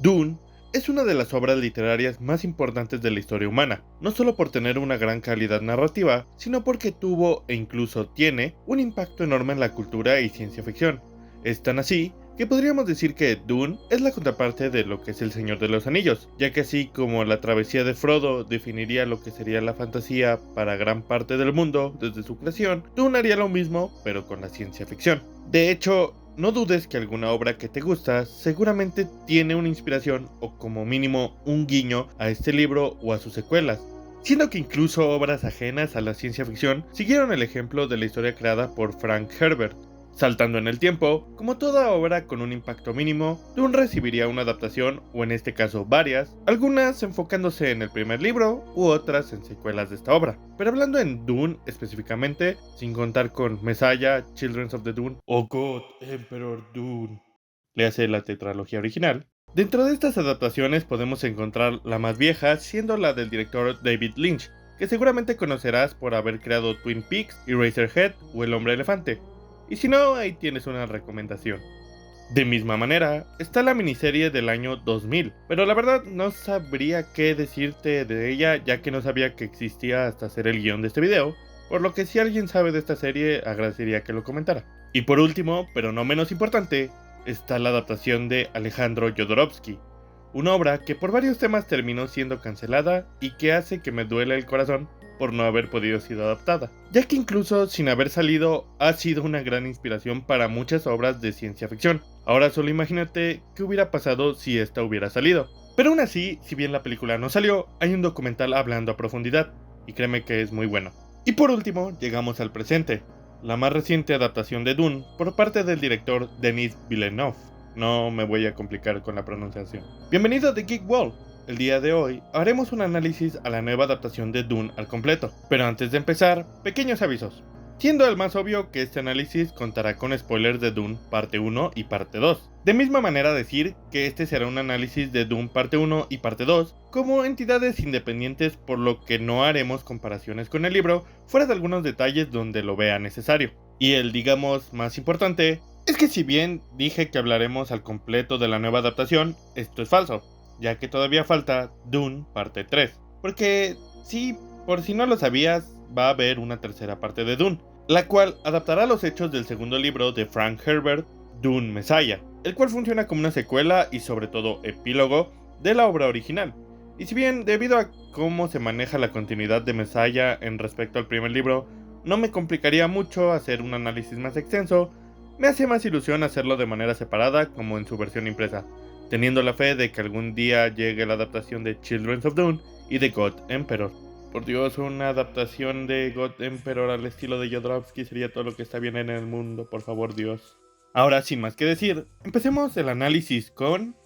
Dune es una de las obras literarias más importantes de la historia humana, no solo por tener una gran calidad narrativa, sino porque tuvo e incluso tiene un impacto enorme en la cultura y ciencia ficción. Es tan así que podríamos decir que Dune es la contraparte de lo que es El Señor de los Anillos, ya que así como la travesía de Frodo definiría lo que sería la fantasía para gran parte del mundo desde su creación, Dune haría lo mismo pero con la ciencia ficción. De hecho, no dudes que alguna obra que te gusta seguramente tiene una inspiración o como mínimo un guiño a este libro o a sus secuelas, siendo que incluso obras ajenas a la ciencia ficción siguieron el ejemplo de la historia creada por Frank Herbert. Saltando en el tiempo, como toda obra con un impacto mínimo, Dune recibiría una adaptación, o en este caso varias, algunas enfocándose en el primer libro u otras en secuelas de esta obra. Pero hablando en Dune específicamente, sin contar con Messiah, Children of the Dune o God Emperor Dune, le hace la tetralogía original. Dentro de estas adaptaciones podemos encontrar la más vieja, siendo la del director David Lynch, que seguramente conocerás por haber creado Twin Peaks, Eraserhead o El Hombre Elefante. Y si no, ahí tienes una recomendación. De misma manera, está la miniserie del año 2000, pero la verdad no sabría qué decirte de ella ya que no sabía que existía hasta hacer el guión de este video, por lo que si alguien sabe de esta serie agradecería que lo comentara. Y por último, pero no menos importante, está la adaptación de Alejandro Jodorowsky, una obra que por varios temas terminó siendo cancelada y que hace que me duele el corazón por no haber podido ser adaptada, ya que incluso sin haber salido ha sido una gran inspiración para muchas obras de ciencia ficción. Ahora solo imagínate qué hubiera pasado si esta hubiera salido. Pero aún así, si bien la película no salió, hay un documental hablando a profundidad, y créeme que es muy bueno. Y por último, llegamos al presente, la más reciente adaptación de Dune por parte del director Denis Villeneuve. No me voy a complicar con la pronunciación. Bienvenido a The Geek World. El día de hoy haremos un análisis a la nueva adaptación de Dune al completo, pero antes de empezar, pequeños avisos. Siendo el más obvio que este análisis contará con spoilers de Dune parte 1 y parte 2. De misma manera decir que este será un análisis de Dune parte 1 y parte 2 como entidades independientes, por lo que no haremos comparaciones con el libro fuera de algunos detalles donde lo vea necesario. Y el digamos más importante es que si bien dije que hablaremos al completo de la nueva adaptación, esto es falso, ya que todavía falta Dune parte 3. Porque sí, por si no lo sabías, va a haber una tercera parte de Dune, la cual adaptará los hechos del segundo libro de Frank Herbert, Dune Messiah, el cual funciona como una secuela y sobre todo epílogo de la obra original. Y si bien debido a cómo se maneja la continuidad de Messiah en respecto al primer libro, no me complicaría mucho hacer un análisis más extenso, me hace más ilusión hacerlo de manera separada como en su versión impresa, teniendo la fe de que algún día llegue la adaptación de Children of Dune y de God Emperor. Por Dios, una adaptación de God Emperor al estilo de Jodorowsky sería todo lo que está bien en el mundo, por favor Dios. Ahora, sin más que decir, empecemos el análisis con...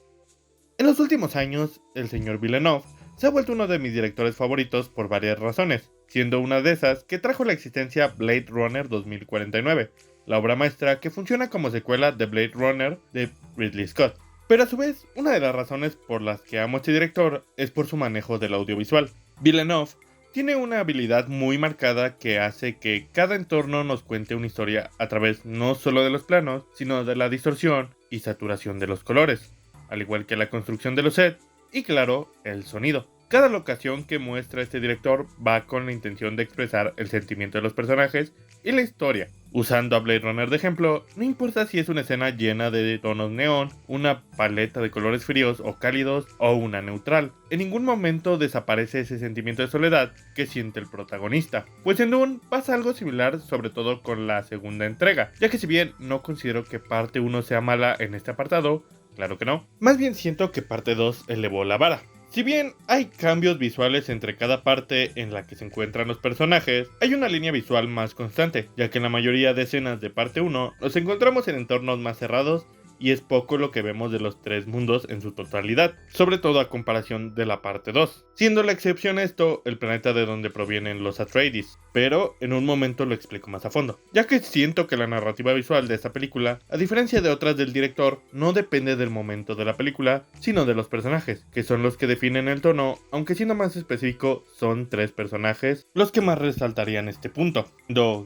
En los últimos años, el señor Villeneuve se ha vuelto uno de mis directores favoritos por varias razones, siendo una de esas que trajo la existencia Blade Runner 2049, la obra maestra que funciona como secuela de Blade Runner de Ridley Scott. Pero a su vez, una de las razones por las que amo a este director es por su manejo del audiovisual. Villeneuve tiene una habilidad muy marcada que hace que cada entorno nos cuente una historia a través no solo de los planos, sino de la distorsión y saturación de los colores, al igual que la construcción de los sets y claro, el sonido. Cada locación que muestra este director va con la intención de expresar el sentimiento de los personajes y la historia. Usando a Blade Runner de ejemplo, no importa si es una escena llena de tonos neón, una paleta de colores fríos o cálidos o una neutral, en ningún momento desaparece ese sentimiento de soledad que siente el protagonista. Pues en Dune pasa algo similar, sobre todo con la segunda entrega, ya que si bien no considero que parte 1 sea mala en este apartado, claro que no, más bien siento que parte 2 elevó la vara. Si bien hay cambios visuales entre cada parte en la que se encuentran los personajes, hay una línea visual más constante, ya que en la mayoría de escenas de parte 1 nos encontramos en entornos más cerrados y es poco lo que vemos de los tres mundos en su totalidad, sobre todo a comparación de la parte 2, siendo la excepción esto el planeta de donde provienen los Atreides, pero en un momento lo explico más a fondo, ya que siento que la narrativa visual de esta película, a diferencia de otras del director, no depende del momento de la película, sino de los personajes, que son los que definen el tono, aunque siendo más específico, son tres personajes los que más resaltarían este punto.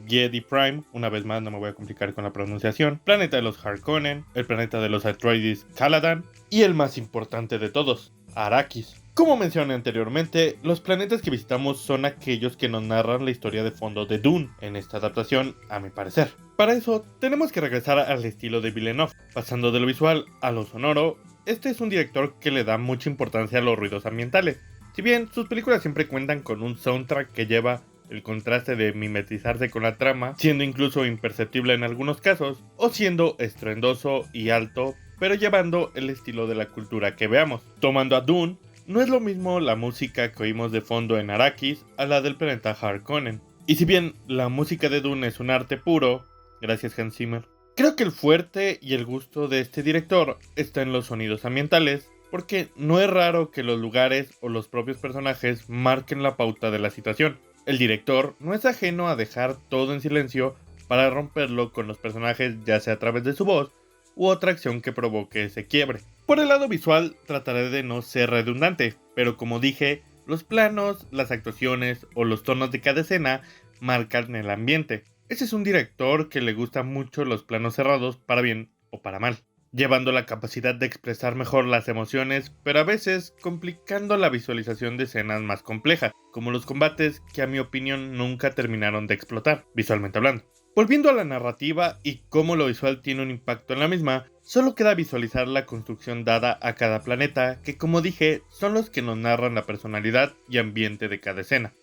Giedi Prime, una vez más no me voy a complicar con la pronunciación, planeta de los Harkonnen, el planeta planeta de los Atreides, Caladan, y el más importante de todos, Arrakis. Como mencioné anteriormente, los planetas que visitamos son aquellos que nos narran la historia de fondo de Dune, en esta adaptación, a mi parecer. Para eso, tenemos que regresar al estilo de Villeneuve, pasando de lo visual a lo sonoro. Este es un director que le da mucha importancia a los ruidos ambientales. Si bien sus películas siempre cuentan con un soundtrack que lleva el contraste de mimetizarse con la trama, siendo incluso imperceptible en algunos casos, o siendo estruendoso y alto, pero llevando el estilo de la cultura que veamos. Tomando a Dune, no es lo mismo la música que oímos de fondo en Arrakis a la del planeta Harkonnen. Y si bien la música de Dune es un arte puro, gracias Hans Zimmer, creo que el fuerte y el gusto de este director está en los sonidos ambientales, porque no es raro que los lugares o los propios personajes marquen la pauta de la situación. El director no es ajeno a dejar todo en silencio para romperlo con los personajes, ya sea a través de su voz u otra acción que provoque ese quiebre. Por el lado visual trataré de no ser redundante, pero como dije, los planos, las actuaciones o los tonos de cada escena marcan el ambiente. Ese es un director que le gusta mucho los planos cerrados para bien o para mal, llevando la capacidad de expresar mejor las emociones, pero a veces complicando la visualización de escenas más complejas, como los combates que a mi opinión nunca terminaron de explotar, visualmente hablando. Volviendo a la narrativa y cómo lo visual tiene un impacto en la misma, solo queda visualizar la construcción dada a cada planeta, que como dije, son los que nos narran la personalidad y ambiente de cada escena.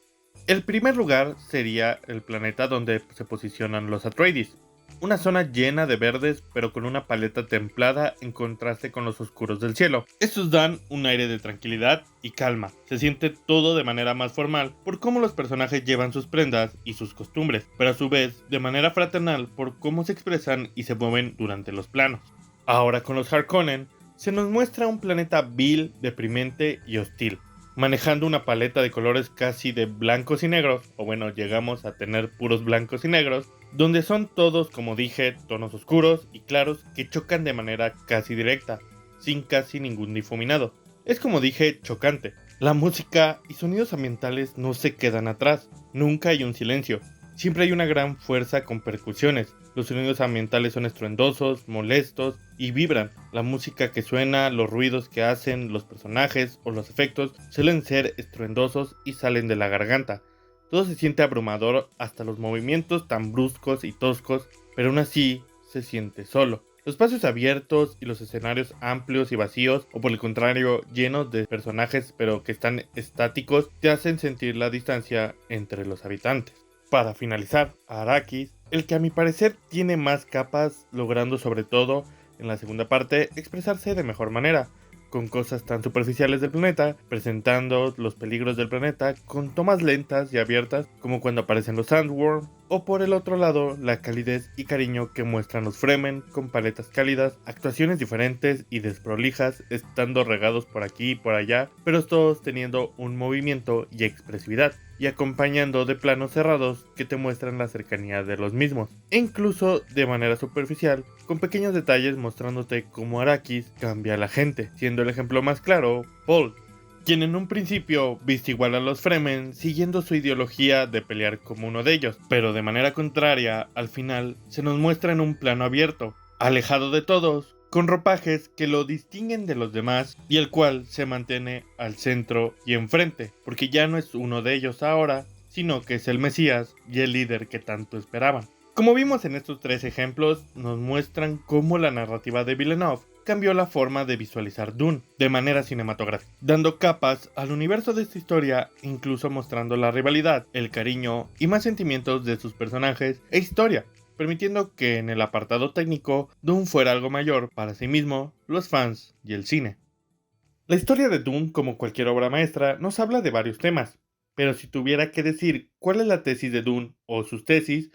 El primer lugar sería el planeta donde se posicionan los Atreides, una zona llena de verdes pero con una paleta templada en contraste con los oscuros del cielo. Estos dan un aire de tranquilidad y calma. Se siente todo de manera más formal por cómo los personajes llevan sus prendas y sus costumbres, pero a su vez de manera fraternal por cómo se expresan y se mueven durante los planos. Ahora con los Harkonnen se nos muestra un planeta vil, deprimente y hostil, manejando una paleta de colores casi de blancos y negros, o bueno, llegamos a tener puros blancos y negros, donde son todos, como dije, tonos oscuros y claros que chocan de manera casi directa, sin casi ningún difuminado. Es como dije, chocante. La música y sonidos ambientales no se quedan atrás, nunca hay un silencio, siempre hay una gran fuerza con percusiones. Los sonidos ambientales son estruendosos, molestos y vibran. La música que suena, los ruidos que hacen los personajes o los efectos suelen ser estruendosos y salen de la garganta. Todo se siente abrumador, hasta los movimientos tan bruscos y toscos, pero aún así se siente solo. Los espacios abiertos y los escenarios amplios y vacíos, o por el contrario llenos de personajes pero que están estáticos, te hacen sentir la distancia entre los habitantes. Para finalizar, Arrakis, el que a mi parecer tiene más capas, logrando sobre todo en la segunda parte expresarse de mejor manera, con cosas tan superficiales del planeta, presentando los peligros del planeta con tomas lentas y abiertas como cuando aparecen los Sandworm, o por el otro lado la calidez y cariño que muestran los Fremen con paletas cálidas, actuaciones diferentes y desprolijas, estando regados por aquí y por allá, pero todos teniendo un movimiento y expresividad, y acompañando de planos cerrados que te muestran la cercanía de los mismos, e incluso de manera superficial, con pequeños detalles mostrándote cómo Arrakis cambia a la gente, siendo el ejemplo más claro, Paul, quien en un principio viste igual a los Fremen, siguiendo su ideología de pelear como uno de ellos, pero de manera contraria, al final, se nos muestra en un plano abierto, alejado de todos, con ropajes que lo distinguen de los demás y el cual se mantiene al centro y enfrente, porque ya no es uno de ellos ahora, sino que es el Mesías y el líder que tanto esperaban. Como vimos en estos tres ejemplos, nos muestran cómo la narrativa de Villeneuve cambió la forma de visualizar Dune de manera cinematográfica, dando capas al universo de esta historia, incluso mostrando la rivalidad, el cariño y más sentimientos de sus personajes e historia, permitiendo que en el apartado técnico Dune fuera algo mayor para sí mismo, los fans y el cine. La historia de Dune, como cualquier obra maestra, nos habla de varios temas, pero si tuviera que decir cuál es la tesis de Dune o sus tesis,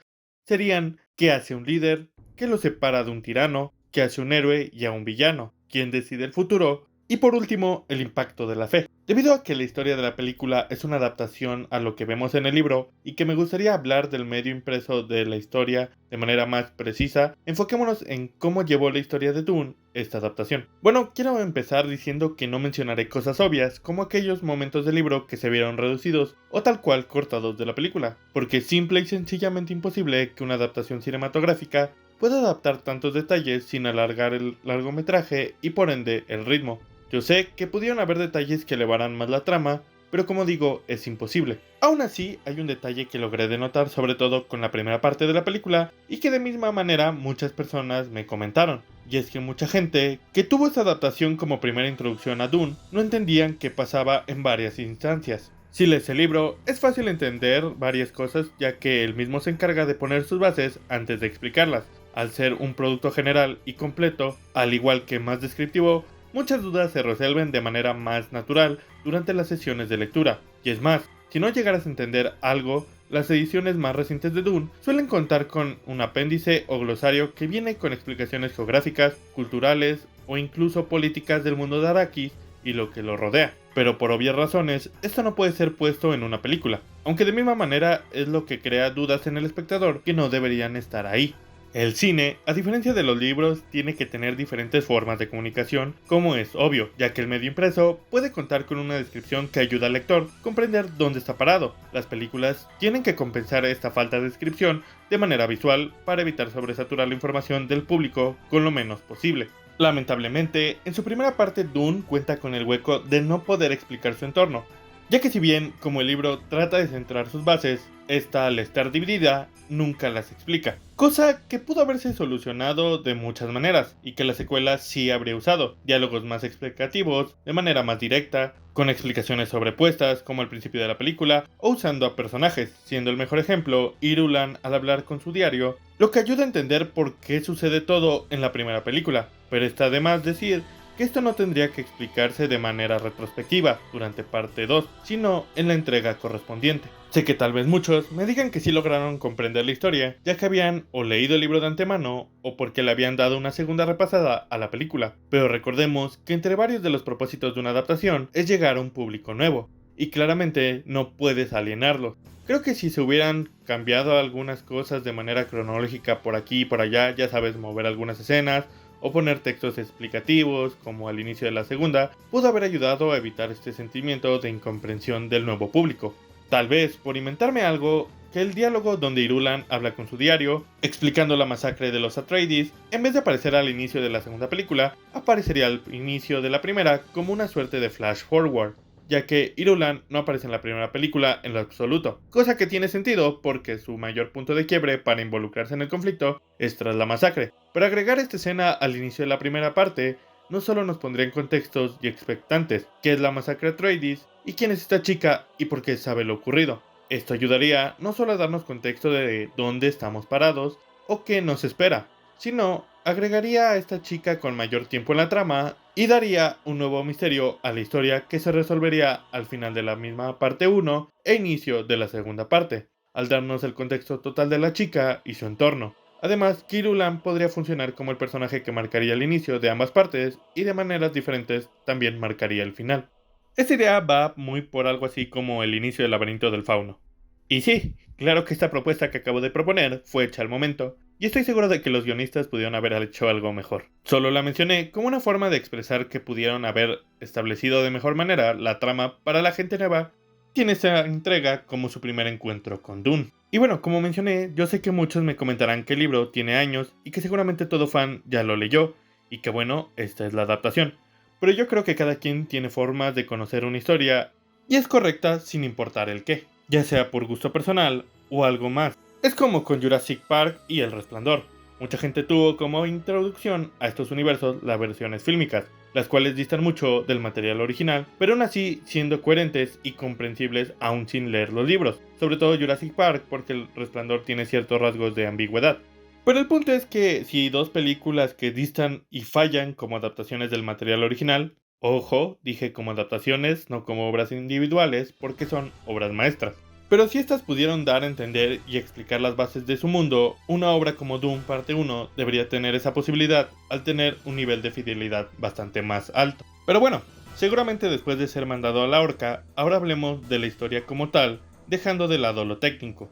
serían qué hace un líder, qué lo separa de un tirano, qué hace un héroe y a un villano, quién decide el futuro, y por último, el impacto de la fe. Debido a que la historia de la película es una adaptación a lo que vemos en el libro y que me gustaría hablar del medio impreso de la historia de manera más precisa, enfoquémonos en cómo llevó la historia de Dune esta adaptación. Bueno, quiero empezar diciendo que no mencionaré cosas obvias como aquellos momentos del libro que se vieron reducidos o tal cual cortados de la película, porque es simple y sencillamente imposible que una adaptación cinematográfica puede adaptar tantos detalles sin alargar el largometraje y por ende el ritmo. Yo sé que pudieron haber detalles que elevaran más la trama, pero como digo, es imposible. Aún así, hay un detalle que logré denotar sobre todo con la primera parte de la película y que de misma manera muchas personas me comentaron. Y es que mucha gente que tuvo esta adaptación como primera introducción a Dune no entendían qué pasaba en varias instancias. Si lees el libro, es fácil entender varias cosas ya que él mismo se encarga de poner sus bases antes de explicarlas. Al ser un producto general y completo, al igual que más descriptivo, muchas dudas se resuelven de manera más natural durante las sesiones de lectura. Y es más, si no llegaras a entender algo, las ediciones más recientes de Dune suelen contar con un apéndice o glosario que viene con explicaciones geográficas, culturales o incluso políticas del mundo de Arrakis y lo que lo rodea. Pero por obvias razones, esto no puede ser puesto en una película, aunque de misma manera es lo que crea dudas en el espectador que no deberían estar ahí. El cine, a diferencia de los libros, tiene que tener diferentes formas de comunicación, como es obvio, ya que el medio impreso puede contar con una descripción que ayuda al lector a comprender dónde está parado. Las películas tienen que compensar esta falta de descripción de manera visual para evitar sobresaturar la información del público con lo menos posible. Lamentablemente, en su primera parte Dune cuenta con el hueco de no poder explicar su entorno, ya que si bien, como el libro trata de centrar sus bases, esta al estar dividida, nunca las explica. Cosa que pudo haberse solucionado de muchas maneras, y que la secuela sí habría usado. Diálogos más explicativos, de manera más directa, con explicaciones sobrepuestas, como al principio de la película, o usando a personajes, siendo el mejor ejemplo Irulan al hablar con su diario, lo que ayuda a entender por qué sucede todo en la primera película. Pero está de más decir que esto no tendría que explicarse de manera retrospectiva durante parte 2, sino en la entrega correspondiente. Sé que tal vez muchos me digan que sí lograron comprender la historia, ya que habían o leído el libro de antemano o porque le habían dado una segunda repasada a la película, pero recordemos que entre varios de los propósitos de una adaptación es llegar a un público nuevo, y claramente no puedes alienarlos. Creo que si se hubieran cambiado algunas cosas de manera cronológica por aquí y por allá, ya sabes, mover algunas escenas, o poner textos explicativos, como al inicio de la segunda, pudo haber ayudado a evitar este sentimiento de incomprensión del nuevo público. Tal vez, por inventarme algo, que el diálogo donde Irulan habla con su diario, explicando la masacre de los Atreides, en vez de aparecer al inicio de la segunda película, aparecería al inicio de la primera como una suerte de flash forward, ya que Irulan no aparece en la primera película en lo absoluto, cosa que tiene sentido porque su mayor punto de quiebre para involucrarse en el conflicto es tras la masacre. Pero agregar esta escena al inicio de la primera parte no solo nos pondría en contextos y expectantes qué es la masacre Atreides y quién es esta chica y por qué sabe lo ocurrido. Esto ayudaría no solo a darnos contexto de dónde estamos parados o qué nos espera, sino agregaría a esta chica con mayor tiempo en la trama y daría un nuevo misterio a la historia que se resolvería al final de la misma parte 1 e inicio de la segunda parte, al darnos el contexto total de la chica y su entorno. Además, Irulan podría funcionar como el personaje que marcaría el inicio de ambas partes y de maneras diferentes también marcaría el final. Esta idea va muy por algo así como el inicio del laberinto del fauno. Y sí, claro que esta propuesta que acabo de proponer fue hecha al momento, y estoy seguro de que los guionistas pudieron haber hecho algo mejor. Solo la mencioné como una forma de expresar que pudieron haber establecido de mejor manera la trama para la gente nueva tiene esta entrega como su primer encuentro con Dune. Y bueno, como mencioné, yo sé que muchos me comentarán que el libro tiene años y que seguramente todo fan ya lo leyó, y que bueno, esta es la adaptación. Pero yo creo que cada quien tiene formas de conocer una historia y es correcta sin importar el qué, ya sea por gusto personal o algo más. Es como con Jurassic Park y El Resplandor. Mucha gente tuvo como introducción a estos universos las versiones fílmicas, las cuales distan mucho del material original, pero aún así siendo coherentes y comprensibles aún sin leer los libros, sobre todo Jurassic Park porque El Resplandor tiene ciertos rasgos de ambigüedad. Pero el punto es que si dos películas que distan y fallan como adaptaciones del material original, ojo, dije como adaptaciones, no como obras individuales, porque son obras maestras. Pero si estas pudieron dar a entender y explicar las bases de su mundo, una obra como Dune Parte 1 debería tener esa posibilidad al tener un nivel de fidelidad bastante más alto. Pero bueno, seguramente después de ser mandado a la horca, ahora hablemos de la historia como tal, dejando de lado lo técnico.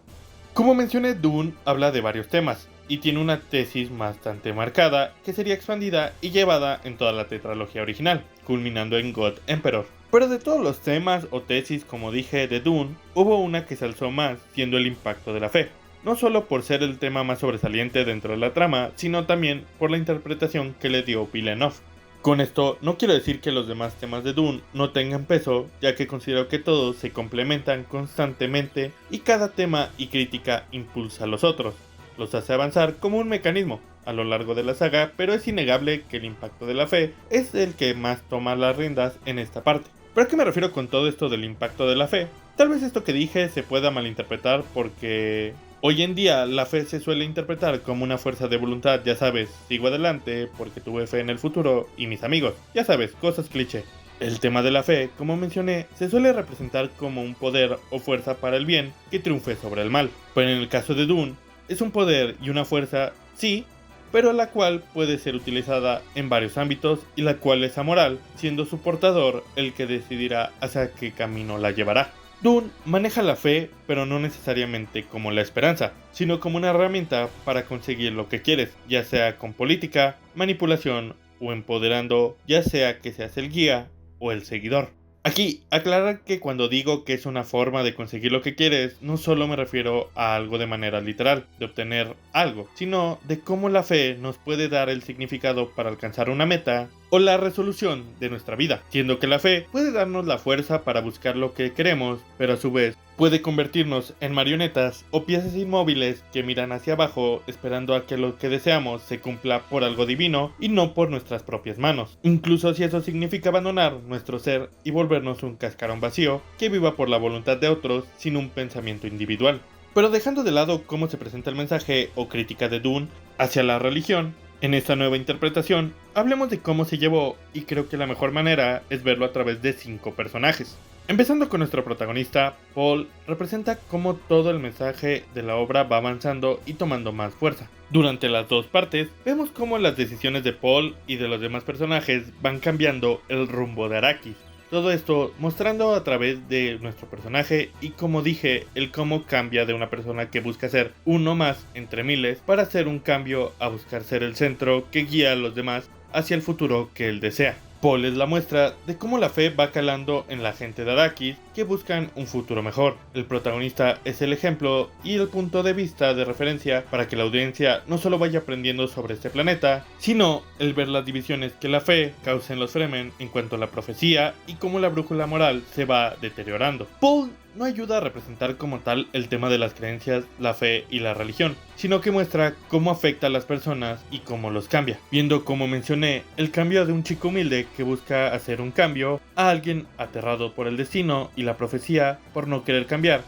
Como mencioné, Dune habla de varios temas, y tiene una tesis bastante marcada que sería expandida y llevada en toda la tetralogía original, culminando en God Emperor. Pero de todos los temas o tesis, como dije, de Dune, hubo una que se alzó más, siendo el impacto de la fe. no solo por ser el tema más sobresaliente dentro de la trama, sino también por la interpretación que le dio Villeneuve. Con esto no quiero decir que los demás temas de Dune no tengan peso, ya que considero que todos se complementan constantemente y cada tema y crítica impulsa a los otros, los hace avanzar como un mecanismo a lo largo de la saga, pero es innegable que el impacto de la fe es el que más toma las riendas en esta parte. ¿Pero a qué me refiero con todo esto del impacto de la fe? Tal vez esto que dije se pueda malinterpretar porque hoy en día la fe se suele interpretar como una fuerza de voluntad, ya sabes, sigo adelante porque tuve fe en el futuro y mis amigos, ya sabes, cosas cliché. El tema de la fe, como mencioné, se suele representar como un poder o fuerza para el bien que triunfe sobre el mal, pero en el caso de Dune, es un poder y una fuerza, sí, pero la cual puede ser utilizada en varios ámbitos y la cual es amoral, siendo su portador el que decidirá hacia qué camino la llevará. Dune maneja la fe, pero no necesariamente como la esperanza, sino como una herramienta para conseguir lo que quieres, ya sea con política, manipulación o empoderando, ya sea que seas el guía o el seguidor. Aquí, aclarar que cuando digo que es una forma de conseguir lo que quieres, no solo me refiero a algo de manera literal, de obtener algo, sino de cómo la fe nos puede dar el significado para alcanzar una meta o la resolución de nuestra vida, siendo que la fe puede darnos la fuerza para buscar lo que queremos, pero a su vez puede convertirnos en marionetas o piezas inmóviles que miran hacia abajo esperando a que lo que deseamos se cumpla por algo divino y no por nuestras propias manos, incluso si eso significa abandonar nuestro ser y volvernos un cascarón vacío que viva por la voluntad de otros sin un pensamiento individual. Pero dejando de lado cómo se presenta el mensaje o crítica de Dune hacia la religión, en esta nueva interpretación, hablemos de cómo se llevó, y creo que la mejor manera es verlo a través de 5 personajes. Empezando con nuestro protagonista, Paul representa cómo todo el mensaje de la obra va avanzando y tomando más fuerza. Durante las dos partes, vemos cómo las decisiones de Paul y de los demás personajes van cambiando el rumbo de Arrakis. Todo esto mostrando a través de nuestro personaje y, como dije, el cómo cambia de una persona que busca ser uno más entre miles para hacer un cambio a buscar ser el centro que guía a los demás hacia el futuro que él desea. Paul es la muestra de cómo la fe va calando en la gente de Arrakis que buscan un futuro mejor. El protagonista es el ejemplo y el punto de vista de referencia para que la audiencia no solo vaya aprendiendo sobre este planeta, sino el ver las divisiones que la fe causa en los Fremen en cuanto a la profecía y cómo la brújula moral se va deteriorando. Paul no ayuda a representar como tal el tema de las creencias, la fe y la religión, sino que muestra cómo afecta a las personas y cómo los cambia, viendo, como mencioné, el cambio de un chico humilde que busca hacer un cambio a alguien aterrado por el destino y la profecía por no querer cambiar,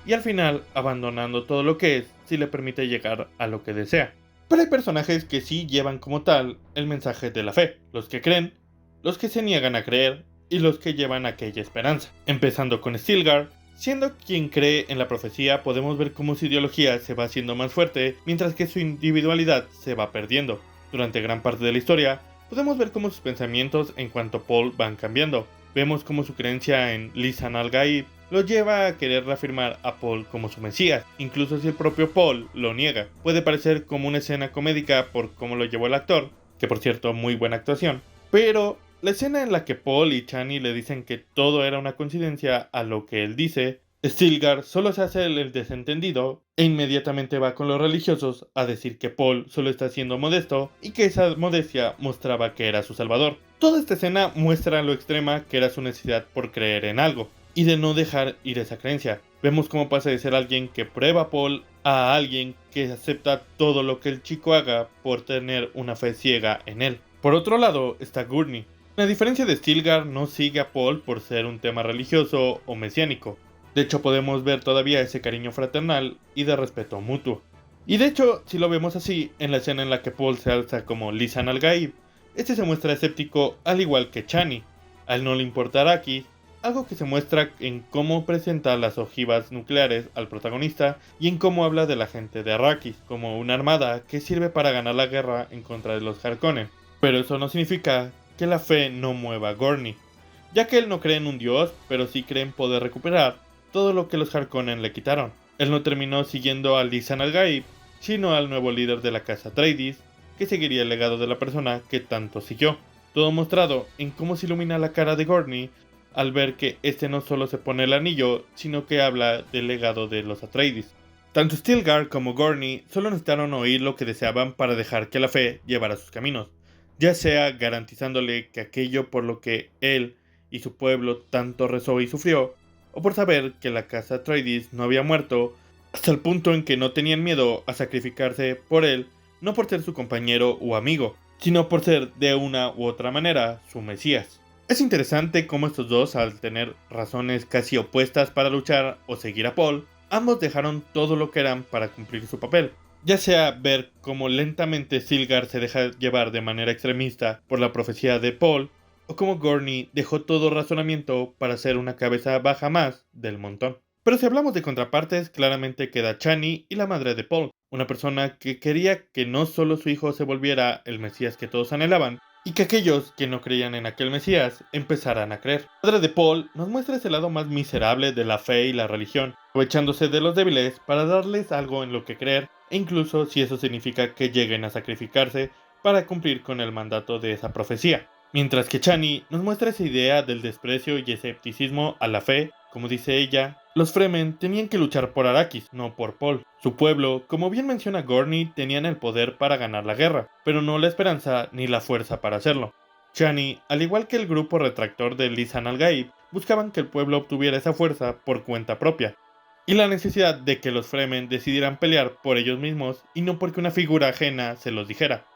y al final abandonando todo lo que es si le permite llegar a lo que desea. Pero hay personajes que sí llevan como tal el mensaje de la fe, los que creen, los que se niegan a creer y los que llevan aquella esperanza, empezando con Stilgar. Siendo quien cree en la profecía, podemos ver cómo su ideología se va haciendo más fuerte, mientras que su individualidad se va perdiendo. Durante gran parte de la historia, podemos ver cómo sus pensamientos en cuanto a Paul van cambiando. Vemos cómo su creencia en Lisan al-Gaib lo lleva a querer reafirmar a Paul como su mesías, incluso si el propio Paul lo niega. Puede parecer como una escena comédica por cómo lo llevó el actor, que por cierto, muy buena actuación, pero la escena en la que Paul y Chani le dicen que todo era una coincidencia a lo que él dice, Stilgar solo se hace el desentendido e inmediatamente va con los religiosos a decir que Paul solo está siendo modesto y que esa modestia mostraba que era su salvador. Toda esta escena muestra lo extrema que era su necesidad por creer en algo y de no dejar ir esa creencia. Vemos cómo pasa de ser alguien que prueba a Paul a alguien que acepta todo lo que el chico haga por tener una fe ciega en él. Por otro lado está Gurney. A diferencia de Stilgar, no sigue a Paul por ser un tema religioso o mesiánico. De hecho, podemos ver todavía ese cariño fraternal y de respeto mutuo. Y de hecho, si lo vemos así, en la escena en la que Paul se alza como Lisan al-Gaib, este se muestra escéptico al igual que Chani. A él no le importa Arrakis, algo que se muestra en cómo presenta las ojivas nucleares al protagonista y en cómo habla de la gente de Arrakis, como una armada que sirve para ganar la guerra en contra de los Harkonnen. Pero eso no significa que la fe no mueva a Gurney, ya que él no cree en un dios, pero sí cree en poder recuperar todo lo que los Harkonnen le quitaron. Él no terminó siguiendo a Lisan al-Gaib, sino al nuevo líder de la casa Atreides, que seguiría el legado de la persona que tanto siguió. Todo mostrado en cómo se ilumina la cara de Gurney al ver que este no solo se pone el anillo, sino que habla del legado de los Atreides. Tanto Stilgar como Gorny solo necesitaron oír lo que deseaban para dejar que la fe llevara sus caminos, ya sea garantizándole que aquello por lo que él y su pueblo tanto rezó y sufrió, o por saber que la casa Atreides no había muerto, hasta el punto en que no tenían miedo a sacrificarse por él, no por ser su compañero o amigo, sino por ser de una u otra manera su Mesías. Es interesante cómo estos dos, al tener razones casi opuestas para luchar o seguir a Paul, ambos dejaron todo lo que eran para cumplir su papel. Ya sea ver cómo lentamente Stilgar se deja llevar de manera extremista por la profecía de Paul, o cómo Gorny dejó todo razonamiento para ser una cabeza baja más del montón. Pero si hablamos de contrapartes, claramente queda Chani y la madre de Paul, una persona que quería que no solo su hijo se volviera el Mesías que todos anhelaban, y que aquellos que no creían en aquel Mesías empezaran a creer. La madre de Paul nos muestra ese lado más miserable de la fe y la religión, aprovechándose de los débiles para darles algo en lo que creer, e incluso si eso significa que lleguen a sacrificarse para cumplir con el mandato de esa profecía. Mientras que Chani nos muestra esa idea del desprecio y escepticismo a la fe, como dice ella, los Fremen tenían que luchar por Arrakis, no por Paul. Su pueblo, como bien menciona Gorny, tenían el poder para ganar la guerra, pero no la esperanza ni la fuerza para hacerlo. Chani, al igual que el grupo retractor de Lisan al-Gaib, buscaban que el pueblo obtuviera esa fuerza por cuenta propia, y la necesidad de que los Fremen decidieran pelear por ellos mismos y no porque una figura ajena se los dijera.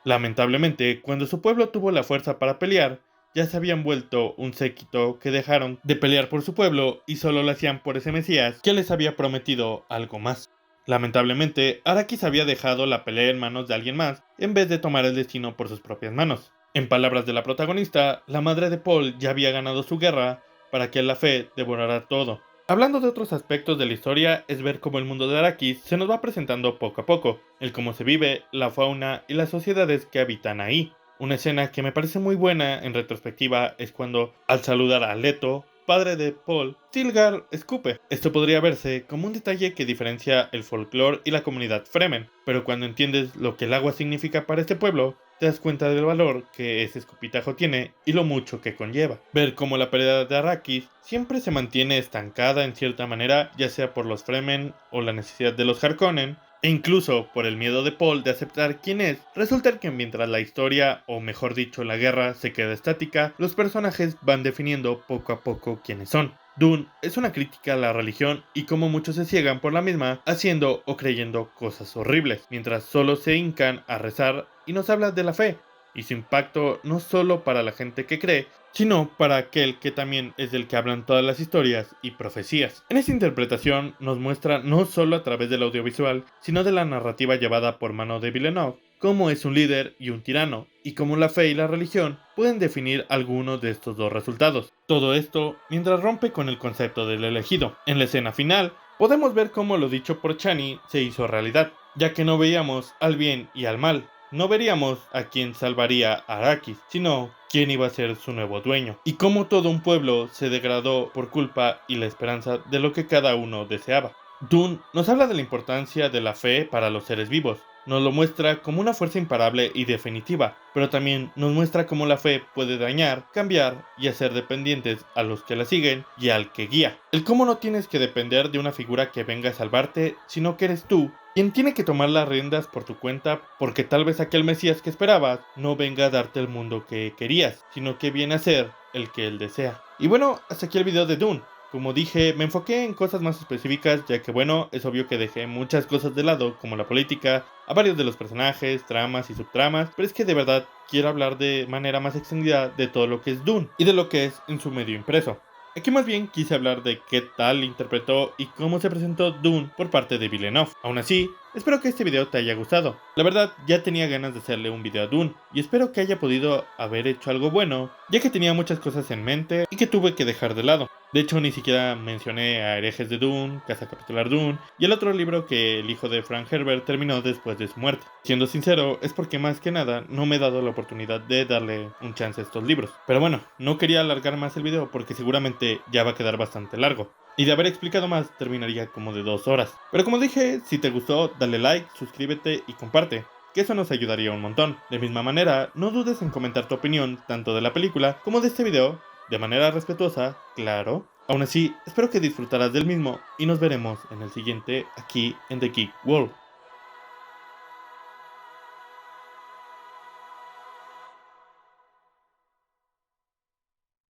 Lamentablemente, cuando su pueblo tuvo la fuerza para pelear, ya se habían vuelto un séquito que dejaron de pelear por su pueblo y solo lo hacían por ese Mesías que les había prometido algo más. Lamentablemente, Arrakis había dejado la pelea en manos de alguien más en vez de tomar el destino por sus propias manos. En palabras de la protagonista, la madre de Paul ya había ganado su guerra para que la fe devorara todo. Hablando de otros aspectos de la historia, es ver cómo el mundo de Arrakis se nos va presentando poco a poco, el cómo se vive, la fauna y las sociedades que habitan ahí. Una escena que me parece muy buena en retrospectiva es cuando, al saludar a Leto, padre de Paul, Stilgar escupe. Esto podría verse como un detalle que diferencia el folclore y la comunidad Fremen, pero cuando entiendes lo que el agua significa para este pueblo, te das cuenta del valor que ese escupitajo tiene y lo mucho que conlleva. Ver cómo la pérdida de Arrakis siempre se mantiene estancada en cierta manera, ya sea por los Fremen o la necesidad de los Harkonnen, e incluso por el miedo de Paul de aceptar quién es, resulta que mientras la historia, o mejor dicho la guerra, se queda estática, los personajes van definiendo poco a poco quiénes son. Dune es una crítica a la religión y cómo muchos se ciegan por la misma, haciendo o creyendo cosas horribles, mientras solo se hincan a rezar, y nos habla de la fe, y su impacto no solo para la gente que cree, sino para aquel que también es del que hablan todas las historias y profecías. En esta interpretación nos muestra no solo a través del audiovisual, sino de la narrativa llevada por mano de Villeneuve, cómo es un líder y un tirano, y cómo la fe y la religión pueden definir algunos de estos dos resultados. Todo esto mientras rompe con el concepto del elegido. En la escena final, podemos ver cómo lo dicho por Chani se hizo realidad, ya que no veíamos al bien y al mal. No veríamos a quién salvaría a Arrakis, sino quién iba a ser su nuevo dueño, y cómo todo un pueblo se degradó por culpa y la esperanza de lo que cada uno deseaba. Dune nos habla de la importancia de la fe para los seres vivos. Nos lo muestra como una fuerza imparable y definitiva, pero también nos muestra cómo la fe puede dañar, cambiar y hacer dependientes a los que la siguen y al que guía. El cómo no tienes que depender de una figura que venga a salvarte, sino que eres tú quien tiene que tomar las riendas por tu cuenta, porque tal vez aquel Mesías que esperabas no venga a darte el mundo que querías, sino que viene a ser el que él desea. Y bueno, hasta aquí el video de Dune. Como dije, me enfoqué en cosas más específicas, ya que bueno, es obvio que dejé muchas cosas de lado, como la política, a varios de los personajes, tramas y subtramas, pero es que de verdad quiero hablar de manera más extendida de todo lo que es Dune, y de lo que es en su medio impreso. Aquí más bien quise hablar de qué tal interpretó y cómo se presentó Dune por parte de Villeneuve. Aún así, espero que este video te haya gustado. La verdad, ya tenía ganas de hacerle un video a Dune, y espero que haya podido haber hecho algo bueno, ya que tenía muchas cosas en mente y que tuve que dejar de lado. De hecho, ni siquiera mencioné a Herejes de Dune, Casa Capitular Dune, y el otro libro que el hijo de Frank Herbert terminó después de su muerte. Siendo sincero, es porque más que nada no me he dado la oportunidad de darle un chance a estos libros. Pero bueno, no quería alargar más el video porque seguramente ya va a quedar bastante largo. Y de haber explicado más, terminaría como de 2 horas. Pero como dije, si te gustó, dale like, suscríbete y comparte, que eso nos ayudaría un montón. De misma manera, no dudes en comentar tu opinión tanto de la película como de este video, de manera respetuosa, claro. Aún así, espero que disfrutarás del mismo y nos veremos en el siguiente aquí en The Geek World.